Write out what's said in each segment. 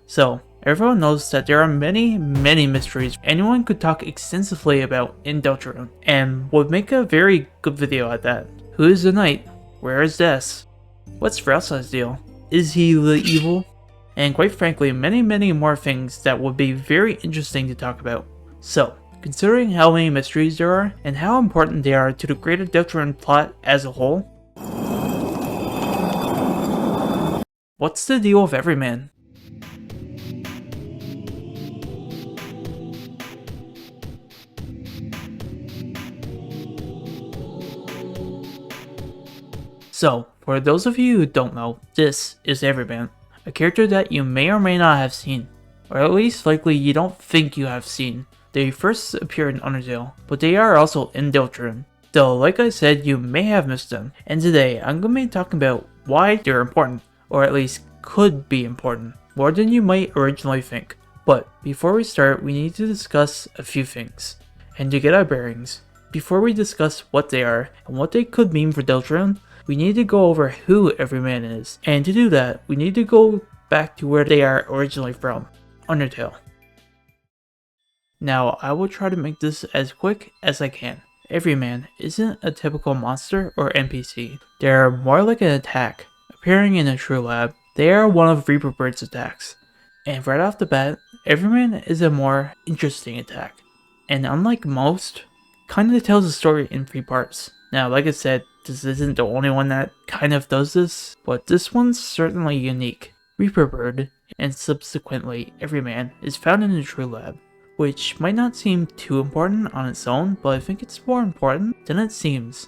So, everyone knows that there are many mysteries anyone could talk extensively about in Deltarune, and would make a very good video at that. Who is the knight? Where is Des? What's Ralsai's deal? Is he the evil? And quite frankly, many more things that would be very interesting to talk about. So, considering how many mysteries there are, and how important they are to the greater Deltarune plot as a whole, what's the deal with Everyman? So, for those of you who don't know, this is Everyman, a character that you may or may not have seen, or at least likely you don't think you have seen. They first appear in Undertale, but they are also in Deltarune, though like I said you may have missed them, and today I'm going to be talking about why they're important, or at least could be important, more than you might originally think. But before we start, we need to discuss a few things, and to get our bearings, before we discuss what they are and what they could mean for Deltarune, we need to go over who Everyman is, and to do that, we need to go back to where they are originally from, Undertale. Now, I will try to make this as quick as I can. Everyman isn't a typical monster or NPC. They are more like an attack. Appearing in a true lab, they are one of Reaper Bird's attacks. And right off the bat, Everyman is a more interesting attack. And unlike most, kinda tells a story in 3 parts. Now, like I said, this isn't the only one that kind of does this, but this one's certainly unique. Reaper Bird, and subsequently Everyman, is found in a true lab, which might not seem too important on its own, but I think it's more important than it seems.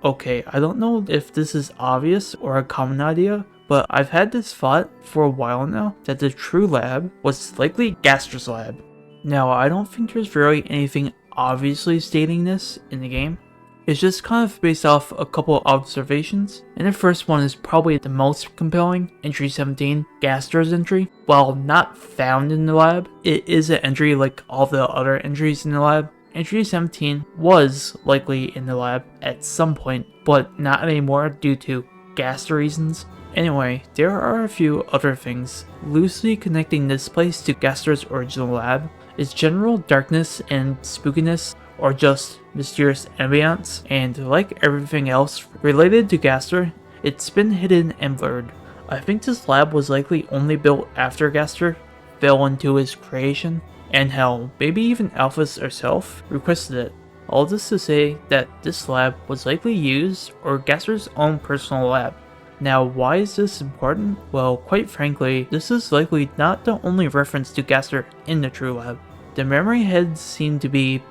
Okay, I don't know if this is obvious or a common idea, but I've had this thought for a while now that the true lab was likely Gaster's lab. Now, I don't think there's really anything obviously stating this in the game. It's just kind of based off a couple of observations, and the first one is probably the most compelling, entry 17, Gaster's entry. While not found in the lab, it is an entry like all the other entries in the lab. Entry 17 was likely in the lab at some point, but not anymore due to Gaster reasons. Anyway, there are a few other things loosely connecting this place to Gaster's original lab. Its general darkness and spookiness, or just mysterious ambience, and like everything else related to Gaster, it's been hidden and blurred. I think this lab was likely only built after Gaster fell into his creation, and hell, maybe even Alphys herself requested it. All this to say that this lab was likely used or Gaster's own personal lab. Now, why is this important? Well, quite frankly, this is likely not the only reference to Gaster in the true lab. The memory heads seem to be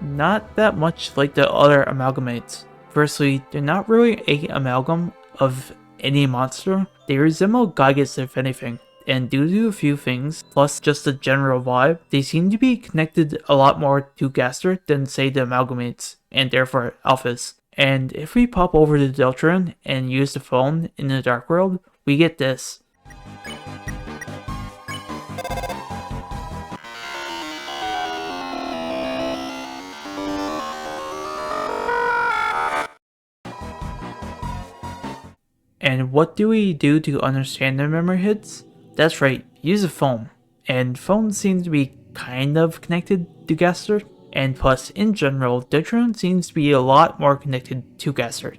not that much like the other amalgamates. Firstly, they're not really a amalgam of any monster. They resemble Gygas if anything, and due to a few things, plus just the general vibe, they seem to be connected a lot more to Gaster than say the amalgamates, and therefore Alphys. And if we pop over to Deltarune and use the phone in the Dark World, we get this. And what do we do to understand the memory hits? That's right, use a phone. And phones seem to be kind of connected to Gaster. And plus, in general, Deltarune seems to be a lot more connected to Gaster.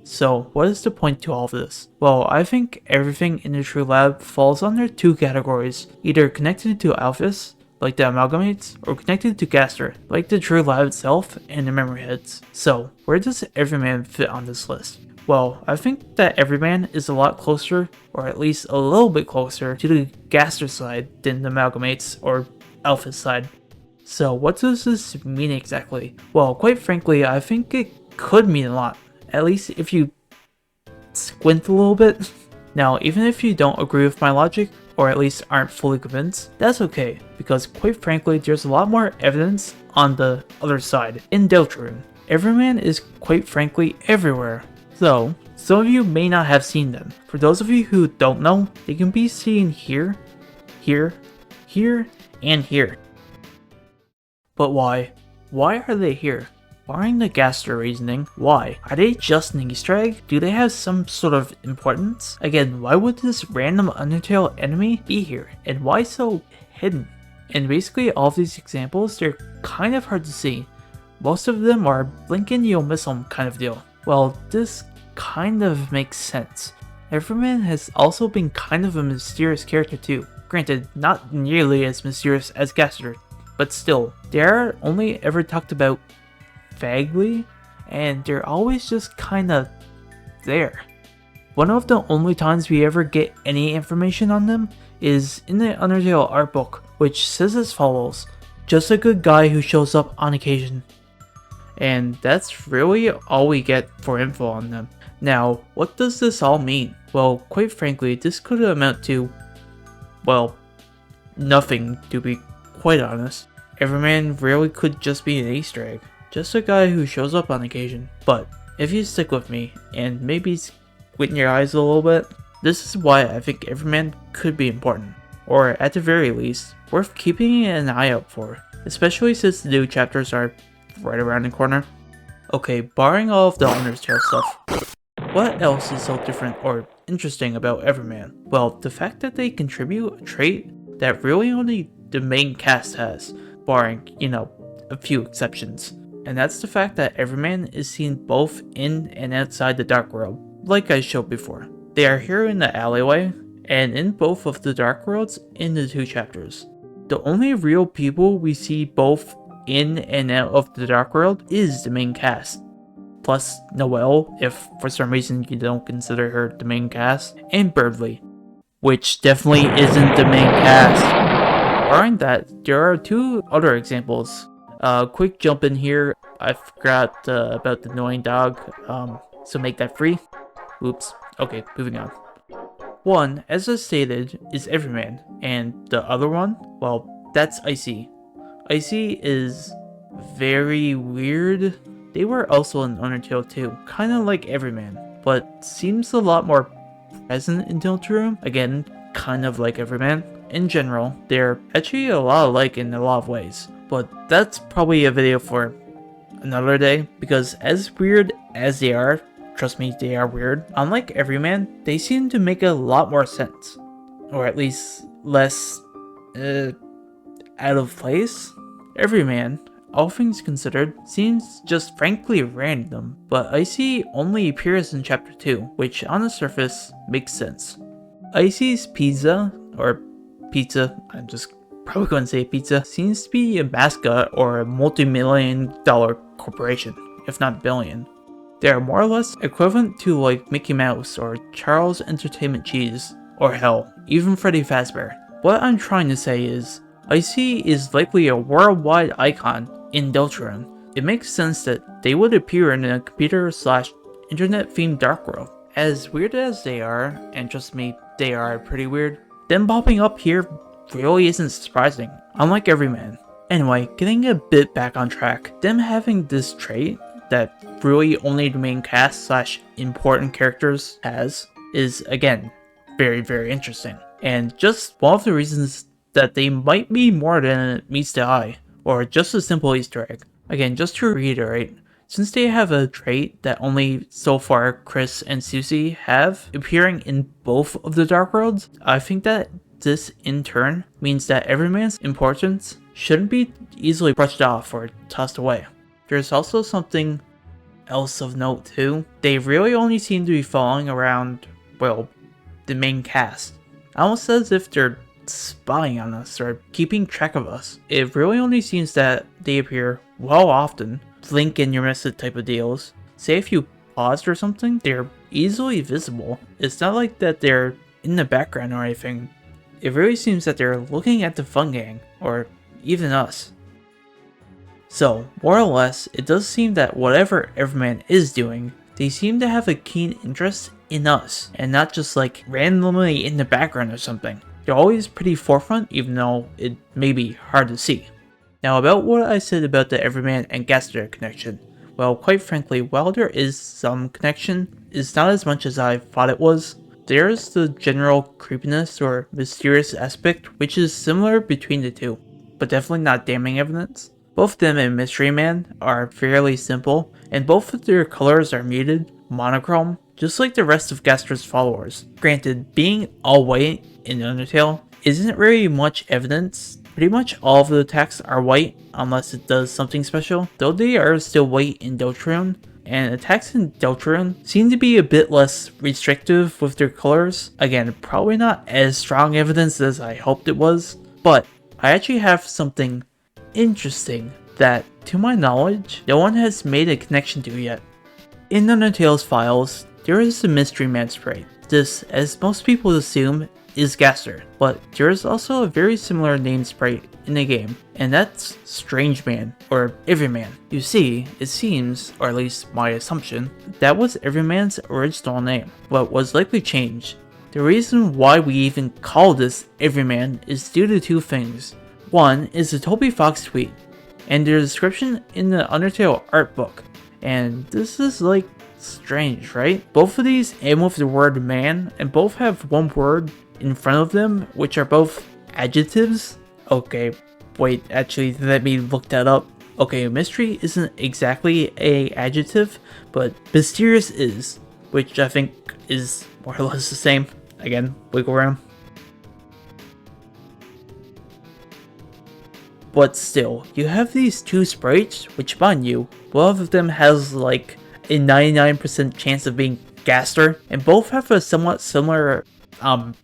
So, what is the point to all of this? Well, I think everything in the True Lab falls under 2 categories, either connected to Alphys, like the Amalgamates, or connected to Gaster, like the True Lab itself and the Memory Heads. So, where does Everyman fit on this list? Well, I think that Everyman is a lot closer, or at least a little bit closer, to the Gaster side than the Amalgamates or Alphys side. So what does this mean exactly? Well, quite frankly, I think it could mean a lot, at least if you squint a little bit. Now, even if you don't agree with my logic, or at least aren't fully convinced, that's okay, because quite frankly, there's a lot more evidence on the other side, in Deltarune. Everyman is quite frankly everywhere, though some of you may not have seen them. For those of you who don't know, they can be seen here, here, here, and here. But why? Why are they here? Barring the Gaster reasoning, why? Are they just an Easter egg? Do they have some sort of importance? Again, why would this random Undertale enemy be here? And why so hidden? And basically all of these examples, they're kind of hard to see. Most of them are blink and you'll miss them kind of deal. Well, this kind of makes sense. Everyman has also been kind of a mysterious character too. Granted, not nearly as mysterious as Gaster, but still, they are only ever talked about vaguely, and they're always just kinda there. One of the only times we ever get any information on them is in the Undertale art book, which says as follows: just a good guy who shows up on occasion. And that's really all we get for info on them. Now, what does this all mean? Well, quite frankly, this could amount to, well, nothing, to be quite honest. Everyman really could just be an Easter egg. Just a guy who shows up on occasion. But if you stick with me and maybe squint your eyes a little bit, this is why I think Everyman could be important. Or at the very least, worth keeping an eye out for. Especially since the new chapters are right around the corner. Okay, barring all of the Undertale stuff, what else is so different or interesting about Everyman? Well, the fact that they contribute a trait that really only the main cast has, barring, a few exceptions. And that's the fact that Everyman is seen both in and outside the Dark World, like I showed before. They are here in the alleyway, and in both of the Dark Worlds in the 2 chapters. The only real people we see both in and out of the Dark World is the main cast. Plus Noelle, if for some reason you don't consider her the main cast, and Birdley, which definitely isn't the main cast. Barring that, there are 2 other examples. Quick jump in here, I forgot about the annoying dog, so make that free. Oops, okay, moving on. One, as I stated, is Everyman, and the other one, well, that's Icy. Icy is very weird. They were also in Undertale too, kinda like Everyman, but seems a lot more present in Deltarune. Again, kind of like Everyman. In general, they're actually a lot alike in a lot of ways, but that's probably a video for another day, because as weird as they are, trust me, they are weird, unlike Everyman, they seem to make a lot more sense. Or at least less, out of place. Everyman, all things considered, seems just frankly random, but Icy only appears in chapter 2, which on the surface makes sense. Icy's pizza, or pizza, I'm just probably going to say pizza, seems to be a mascot or a multi-million-dollar corporation, if not billion. They are more or less equivalent to like Mickey Mouse or Charles Entertainment Cheese, or hell, even Freddy Fazbear. What I'm trying to say is, Icy is likely a worldwide icon in Deltarune. It makes sense that they would appear in a computer/internet themed Dark World. As weird as they are, and trust me, they are pretty weird, them popping up here really isn't surprising, unlike Everyman. Anyway, getting a bit back on track, them having this trait that really only the main cast/important characters has is, again, very, very interesting. And just one of the reasons that they might be more than it meets the eye, or just a simple Easter egg. Again, just to reiterate, since they have a trait that only so far Chris and Susie have, appearing in both of the Dark Worlds, I think that this in turn means that Everyman's importance shouldn't be easily brushed off or tossed away. There's also something else of note too. They really only seem to be following around, well, the main cast. Almost as if they're spying on us or keeping track of us. It really only seems that they appear well often, blink and you miss it type of deals. Say if you paused or something, they're easily visible. It's not like that they're in the background or anything. It really seems that they're looking at the fun gang, or even us. So, more or less, it does seem that whatever Everyman is doing, they seem to have a keen interest in us, and not just like randomly in the background or something. They're always pretty forefront, even though it may be hard to see. Now about what I said about the Everyman and Gaster connection. Well, quite frankly, while there is some connection, it's not as much as I thought it was. There's the general creepiness or mysterious aspect, which is similar between the two, but definitely not damning evidence. Both them and Mystery Man are fairly simple, and both of their colors are muted, monochrome, just like the rest of Gaster's followers. Granted, being all white in Undertale isn't really much evidence. Pretty much all of the attacks are white unless it does something special, though they are still white in Deltarune, and attacks in Deltarune seem to be a bit less restrictive with their colors. Again, probably not as strong evidence as I hoped it was, but I actually have something interesting that, to my knowledge, no one has made a connection to yet. In Undertale's files, there is a Mystery Man sprite. This, as most people assume, is Gaster, but there is also a very similar named sprite in the game, and that's Strange Man, or Everyman. You see, it seems, or at least my assumption, that was Everyman's original name, but was likely changed. The reason why we even call this Everyman is due to two things. One is the Toby Fox tweet, and their description in the Undertale art book, and this is like strange, right? Both of these end with the word man, and both have one word in front of them, which are both adjectives. Okay, wait, actually, let me look that up. Okay, mystery isn't exactly a adjective, but mysterious is, which I think is more or less the same. Again, wiggle around. But still, you have these two sprites, which mind you, one of them has like a 99% chance of being Gaster, and both have a somewhat similar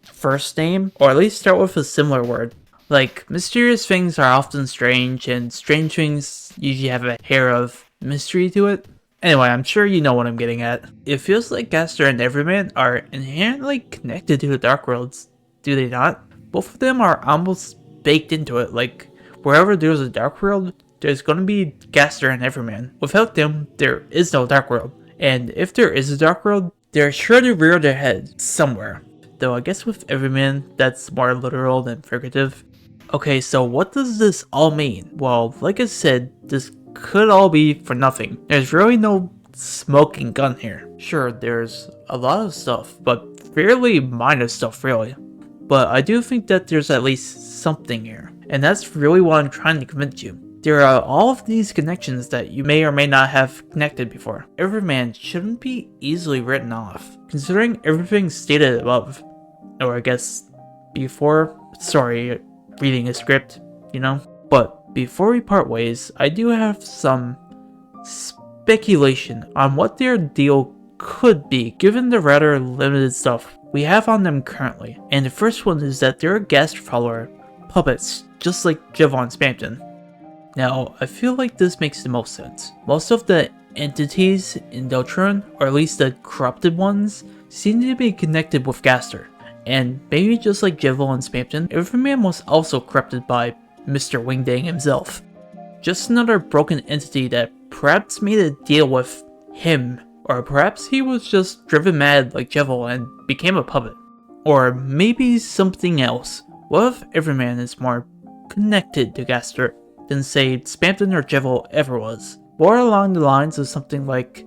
first name, or at least start with a similar word. Like, mysterious things are often strange, and strange things usually have a hair of mystery to it. Anyway, I'm sure you know what I'm getting at. It feels like Gaster and Everyman are inherently connected to the Dark Worlds, do they not? Both of them are almost baked into it, like, wherever there's a Dark World, there's gonna be Gaster and Everyman. Without them, there is no Dark World. And if there is a Dark World, they're sure to rear their head somewhere. Though I guess with Everyman, that's more literal than figurative. Okay, so what does this all mean? Well, like I said, this could all be for nothing. There's really no smoking gun here. Sure, there's a lot of stuff, but fairly minor stuff really. But I do think that there's at least something here. And that's really what I'm trying to convince you. There are all of these connections that you may or may not have connected before. Everyman shouldn't be easily written off, considering everything stated above. Or I guess before. Sorry, reading a script, you know? But before we part ways, I do have some speculation on what their deal could be, given the rather limited stuff we have on them currently. And the first one is that they're a Gaster follower, puppets, just like Jevon Spamton. Now, I feel like this makes the most sense. Most of the entities in Deltarune, or at least the corrupted ones, seem to be connected with Gaster. And maybe just like Jevon and Spamton, Everyman was also corrupted by Mr. Wingdang himself. Just another broken entity that perhaps made a deal with him, or perhaps he was just driven mad like Jevon and became a puppet. Or maybe something else. What if Everyman is more connected to Gaster than say Spamton or Jevon ever was? More along the lines of something like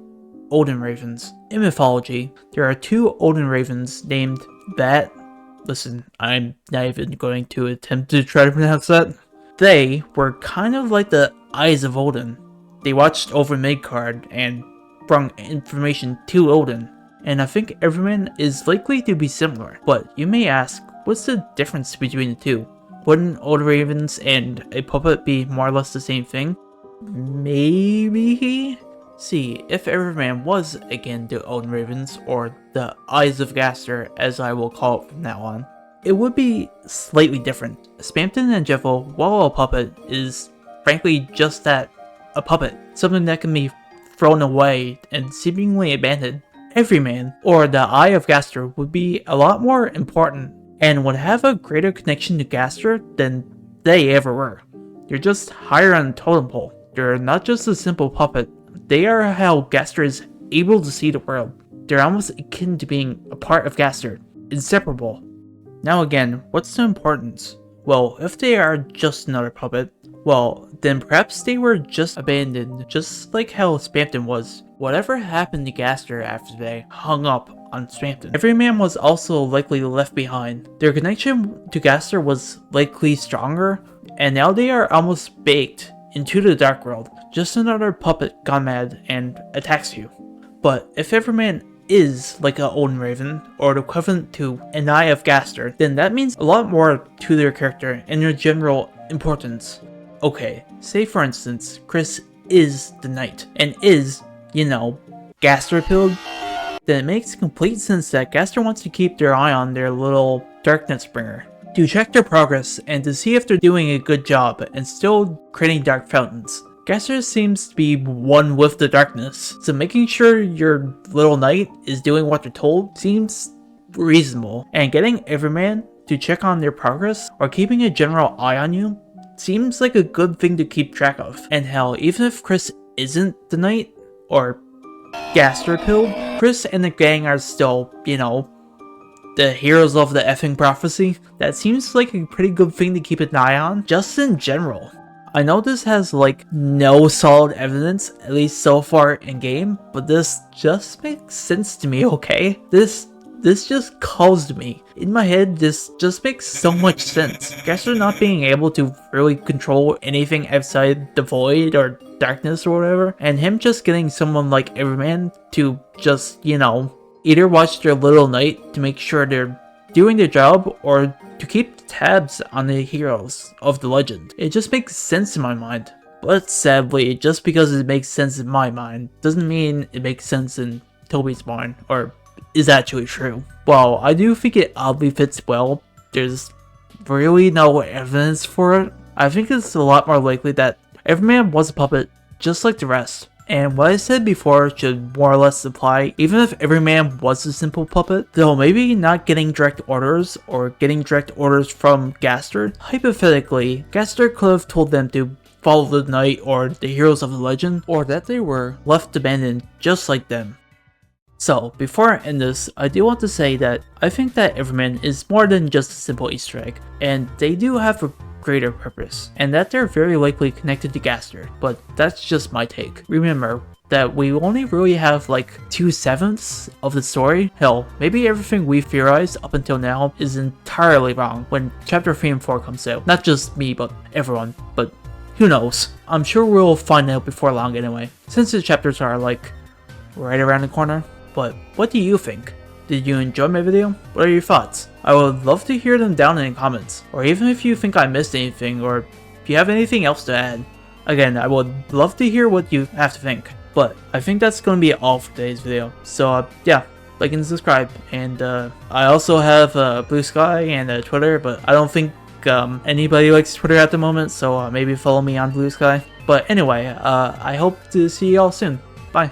Odin Ravens. In mythology, there are two Odin Ravens named that. Listen, I'm not even going to attempt to try to pronounce that. They were kind of like the eyes of Odin. They watched over Midgard and brought information to Odin. And I think Everyman is likely to be similar. But you may ask, what's the difference between the two? Wouldn't Odin Ravens and a puppet be more or less the same thing? Maybe? See, if Everyman was again the Odin Ravens, or the Eyes of Gaster as I will call it from now on, it would be slightly different. Spamton and Jevon, while a puppet, is frankly just that, a puppet. Something that can be thrown away and seemingly abandoned. Everyman, or the Eye of Gaster, would be a lot more important and would have a greater connection to Gaster than they ever were. They're just higher on the totem pole. They're not just a simple puppet. They are how Gaster is able to see the world. They're almost akin to being a part of Gaster, inseparable. Now again, what's the importance? Well, if they are just another puppet, well, then perhaps they were just abandoned, just like how Spamton was. Whatever happened to Gaster after they hung up on Spamton, Everyman was also likely left behind. Their connection to Gaster was likely stronger, and now they are almost baked into the dark world, just another puppet gone mad and attacks you. But if Everyman is like an Olden Raven, or the equivalent to an Eye of Gaster, then that means a lot more to their character and their general importance. Okay, say for instance, Chris is the knight, and is, you know, Gaster pilled, then it makes complete sense that Gaster wants to keep their eye on their little darkness bringer, to check their progress and to see if they're doing a good job and still creating dark fountains. Gaster seems to be one with the darkness, so making sure your little knight is doing what they're told seems reasonable, and getting Everyman to check on their progress or keeping a general eye on you seems like a good thing to keep track of. And hell, even if Chris isn't the knight, or Gaster pilled, Chris and the gang are still, you know, the heroes of the effing prophecy. That seems like a pretty good thing to keep an eye on, just in general. I know this has like no solid evidence, at least so far in game, but this just makes sense to me, okay? This just caused me. In my head, this just makes so much sense. Gaster not being able to really control anything outside the void or darkness or whatever, and him just getting someone like Everyman to just, you know, either watch their little knight to make sure they're doing their job, or to keep tabs on the heroes of the legend. It just makes sense in my mind. But sadly, just because it makes sense in my mind, doesn't mean it makes sense in Toby's mind, or is actually true. While I do think it oddly fits well, there's really no evidence for it. I think it's a lot more likely that Everyman was a puppet just like the rest. And what I said before should more or less apply even if Everyman was a simple puppet, though maybe not getting direct orders or getting direct orders from Gaster. Hypothetically, Gaster could have told them to follow the knight or the heroes of the legend, or that they were left abandoned just like them. So, before I end this, I do want to say that I think that Everyman is more than just a simple Easter egg, and they do have a greater purpose, and that they're very likely connected to Gaster, but that's just my take. Remember that we only really have like 2/7 of the story. Hell, maybe everything we theorized up until now is entirely wrong when chapter 3 and 4 comes out. Not just me, but everyone, but who knows? I'm sure we'll find out before long anyway, since the chapters are like right around the corner. But what do you think? Did you enjoy my video? What are your thoughts? I would love to hear them down in the comments, or even if you think I missed anything, or if you have anything else to add. Again, I would love to hear what you have to think. But I think that's going to be all for today's video. So yeah, like and subscribe. And I also have Blue Sky and Twitter, but I don't think anybody likes Twitter at the moment, so maybe follow me on Blue Sky. But anyway, I hope to see y'all soon. Bye.